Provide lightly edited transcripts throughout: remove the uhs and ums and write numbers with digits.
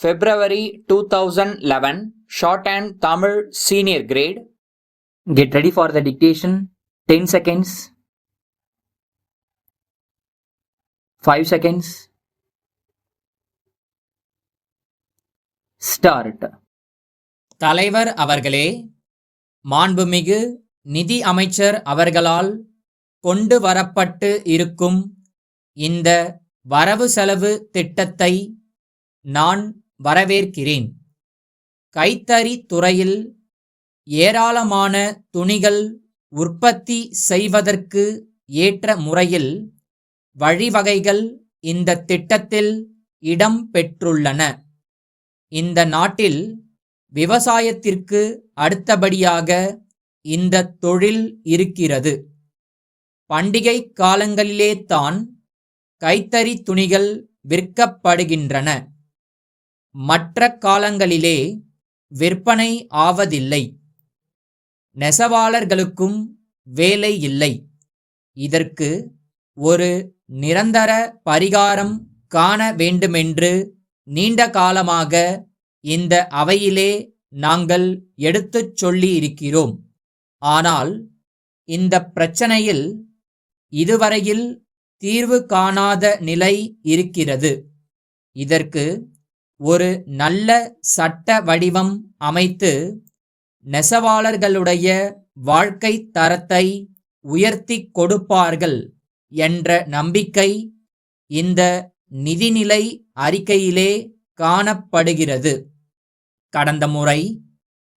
February 2011 Shorthand Tamil Senior Grade. Get ready for the dictation. 10 seconds. 5 seconds. Start. தலைவர் அவர்களே, மாண்புமிகு நிதி அமைச்சர் அவர்களால் கொண்டு வரப்பட்டு இருக்கும் இந்த வரவு செலவு திட்டத்தை நான் வரவேற்கிறேன். கைத்தறி துறையில் ஏராளமான துணிகள் உற்பத்தி செய்வதற்கு ஏற்ற முறையில் வழிவகைகள் இந்த திட்டத்தில் இடம் பெற்றுள்ளன. இந்த நாட்டில் விவசாயத்திற்கு அடுத்தபடியாக இந்த தொழில் இருக்கிறது. பண்டிகை காலங்களிலே தான் கைத்தறி துணிகள் விற்கப்படுகின்றன. மற்ற காலங்களிலே விற்பனை ஆவதில்லை. நெசவாளர்களுக்கும் வேலை இல்லை. இதற்கு ஒரு நிரந்தர பரிகாரம் காண வேண்டுமென்று நீண்ட காலமாக இந்த அவையிலே நாங்கள் எடுத்துச் சொல்லியிருக்கிறோம். ஆனால் இந்த பிரச்சனையில் இதுவரையில் தீர்வு காணாத நிலை இருக்கிறது. இதற்கு ஒரு நல்ல சட்ட வடிவம் அமைத்து நெசவாளர்களுடைய வாழ்க்கை தரத்தை உயர்த்தி கொடுப்பார்கள் என்ற நம்பிக்கை இந்த நிதிநிலை அறிக்கையிலே காணப்படுகிறது. கடந்த முறை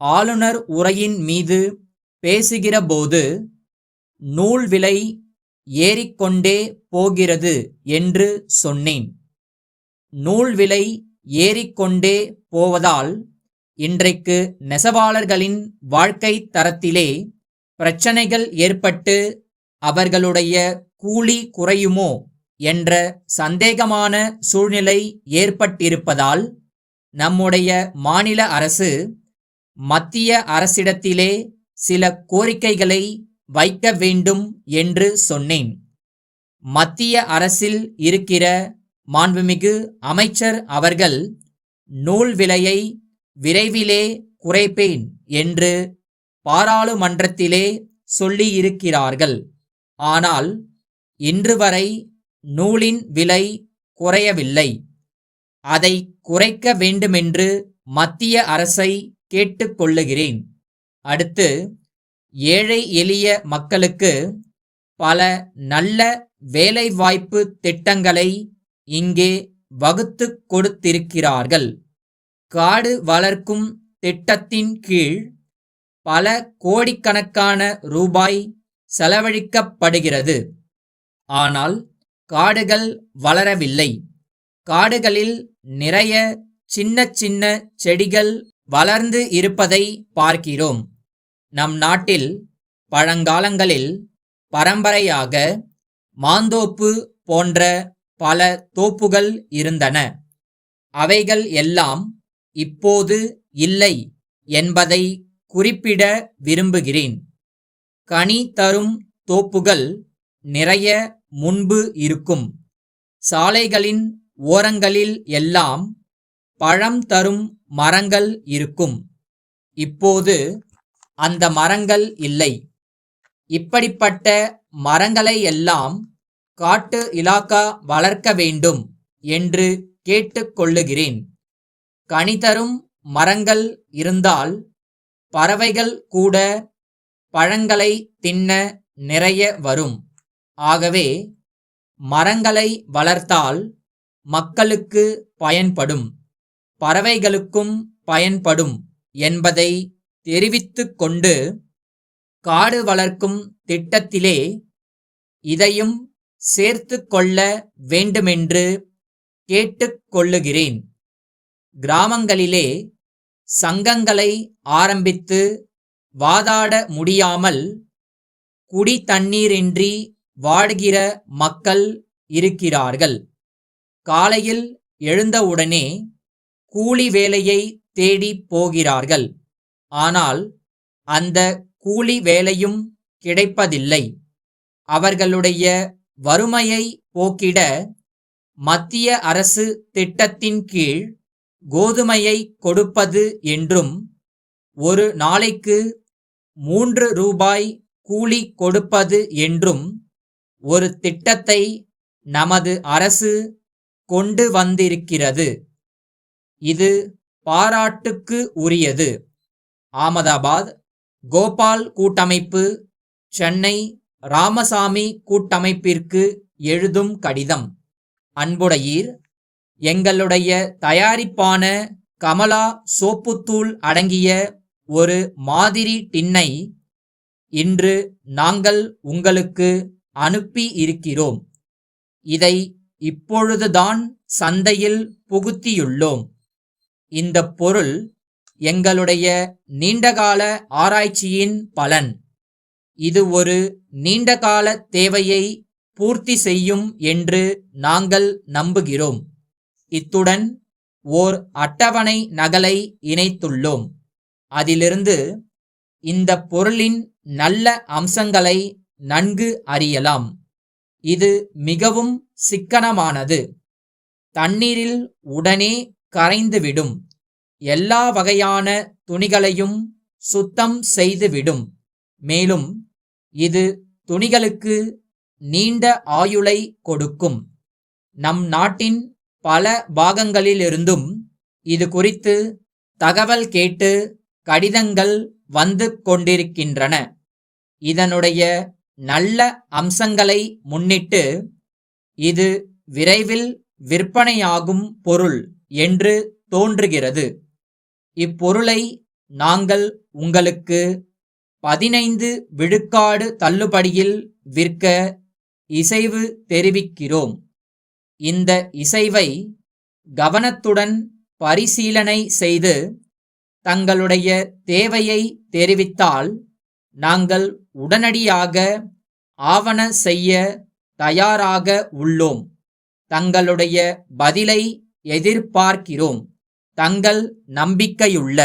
ஆளுநர் உரையின் மீது பேசுகிறபோது நூல் விலை ஏறிக்கொண்டே போகிறது என்று சொன்னேன். நூல் விலை ஏறிக்கொண்டே போவதால் இன்றைக்கு நெசவாளர்களின் வாழ்க்கை தரத்திலே பிரச்சனைகள் ஏற்பட்டு அவர்களுடைய கூலி குறையுமோ என்ற சந்தேகமான சூழ்நிலை ஏற்பட்டிருப்பதால் நம்முடைய மாநில அரசு மத்திய அரசிடத்திலே சில கோரிக்கைகளை வைக்க வேண்டும் என்று சொன்னேன். மத்திய அரசில் இருக்கிற மாண்புமிகு அமைச்சர் அவர்கள் நூல் விலையை விரைவிலே குறைப்பேன் என்று பாராளுமன்றத்திலே சொல்லியிருக்கிறார்கள். ஆனால் இன்று வரை நூலின் விலை குறையவில்லை. அதை குறைக்க வேண்டுமென்று மத்திய அரசை கேட்டுக்கொள்ளுகிறேன். அடுத்து ஏழை எளிய மக்களுக்கு பல நல்ல வேலைவாய்ப்பு திட்டங்களை இங்கே வகுத்து கொடுத்திருக்கிறார்கள். காடு வளர்க்கும் திட்டத்தின் கீழ் பல கோடிக்கணக்கான ரூபாய் செலவழிக்கப்படுகிறது. ஆனால் காடுகள் வளரவில்லை. காடுகளில் நிறைய சின்ன சின்ன செடிகள் வளர்ந்து இருப்பதை பார்க்கிறோம். நம் நாட்டில் பழங்காலங்களில் பரம்பரையாக மாந்தோப்பு போன்ற பல தோப்புகள் இருந்தன. அவைகள் எல்லாம் இப்போது இல்லை என்பதை குறிப்பிட விரும்புகிறேன். கனி தரும் தோப்புகள் நிறைய முன்பு இருக்கும். சாலைகளின் ஓரங்களில் எல்லாம் பழம் தரும் மரங்கள் இருக்கும். இப்போது அந்த மரங்கள் இல்லை. இப்படிப்பட்ட மரங்களை எல்லாம் காட்டு இலாக்கா வளர்க்க வேண்டும் என்று கேட்டுக்கொள்ளுகிறேன். கனி தரும் மரங்கள் இருந்தால் பறவைகள் கூட பழங்களை தின்ன நிறைய வரும். ஆகவே மரங்களை வளர்த்தால் மக்களுக்கு பயன்படும், பறவைகளுக்கும் பயன்படும் என்பதை தெரிவித்துக் கொண்டு காடு வளர்க்கும் திட்டத்திலே இதையும் சேர்த்து கொள்ள வேண்டுமென்று கேட்டுக்கொள்ளுகிறேன். கிராமங்களிலே சங்கங்களை ஆரம்பித்து வாதாட முடியாமல் குடி தண்ணீரின்றி வாடுகிற மக்கள் இருக்கிறார்கள். காலையில் எழுந்தவுடனே கூலி வேலையை தேடி போகிறார்கள். ஆனால் அந்த கூலி வேலையும் கிடைப்பதில்லை. அவர்களுடைய வறுமையை போக்கிட மத்திய அரசு திட்டத்தின் கீழ் கோதுமையை கொடுப்பது என்றும் ஒரு நாளைக்கு 3 ரூபாய் கூலி கொடுப்பது என்றும் ஒரு திட்டத்தை நமது அரசு கொண்டு வந்திருக்கிறது. இது பாராட்டுக்கு உரியது. ஆமதாபாத் கோபால் கூட்டமைப்பு, சென்னை ராமசாமி கூட்டமைப்பிற்கு எழுதும் கடிதம். அன்புடையீர், எங்களுடைய தயாரிப்பான கமலா சோப்புத்தூள் அடங்கிய ஒரு மாதிரி டின்னை இன்று நாங்கள் உங்களுக்கு அனுப்பி இருக்கிறோம். இதை இப்பொழுதுதான் சந்தையில் புகுத்தியுள்ளோம். இந்த பொருள் எங்களுடைய நீண்டகால ஆராய்ச்சியின் பலன். இது ஒரு நீண்டகால தேவையை பூர்த்தி செய்யும் என்று நாங்கள் நம்புகிறோம். இத்துடன் ஓர் அட்டவணை நகலை இணைத்துள்ளோம். அதிலிருந்து இந்த பொருளின் நல்ல அம்சங்களை நன்கு அறியலாம். இது மிகவும் சிக்கனமானது. தண்ணீரில் உடனே கரைந்துவிடும். எல்லா வகையான துணிகளையும் சுத்தம் செய்துவிடும். மேலும் இது துணிகளுக்கு நீண்ட ஆயுளை கொடுக்கும். நம் நாட்டின் பல பாகங்களிலிருந்தும் இது குறித்து தகவல் கேட்டு கடிதங்கள் வந்து கொண்டிருக்கின்றன. இதனுடைய நல்ல அம்சங்களை முன்னிட்டு இது விரைவில் விற்பனையாகும் பொருள் என்று தோன்றுகிறது. இப்பொருளை நாங்கள் உங்களுக்கு 15 விழுக்காடு தள்ளுபடியில் விற்க இசைவு தெரிவிக்கிறோம். இந்த இசைவை கவனத்துடன் பரிசீலனை செய்து தங்களுடைய தேவையை தெரிவித்தால் நாங்கள் உடனடியாக ஆவண செய்ய தயாராக உள்ளோம். தங்களுடைய பதிலை எதிர்பார்க்கிறோம். தங்கள் நம்பிக்கையுள்ள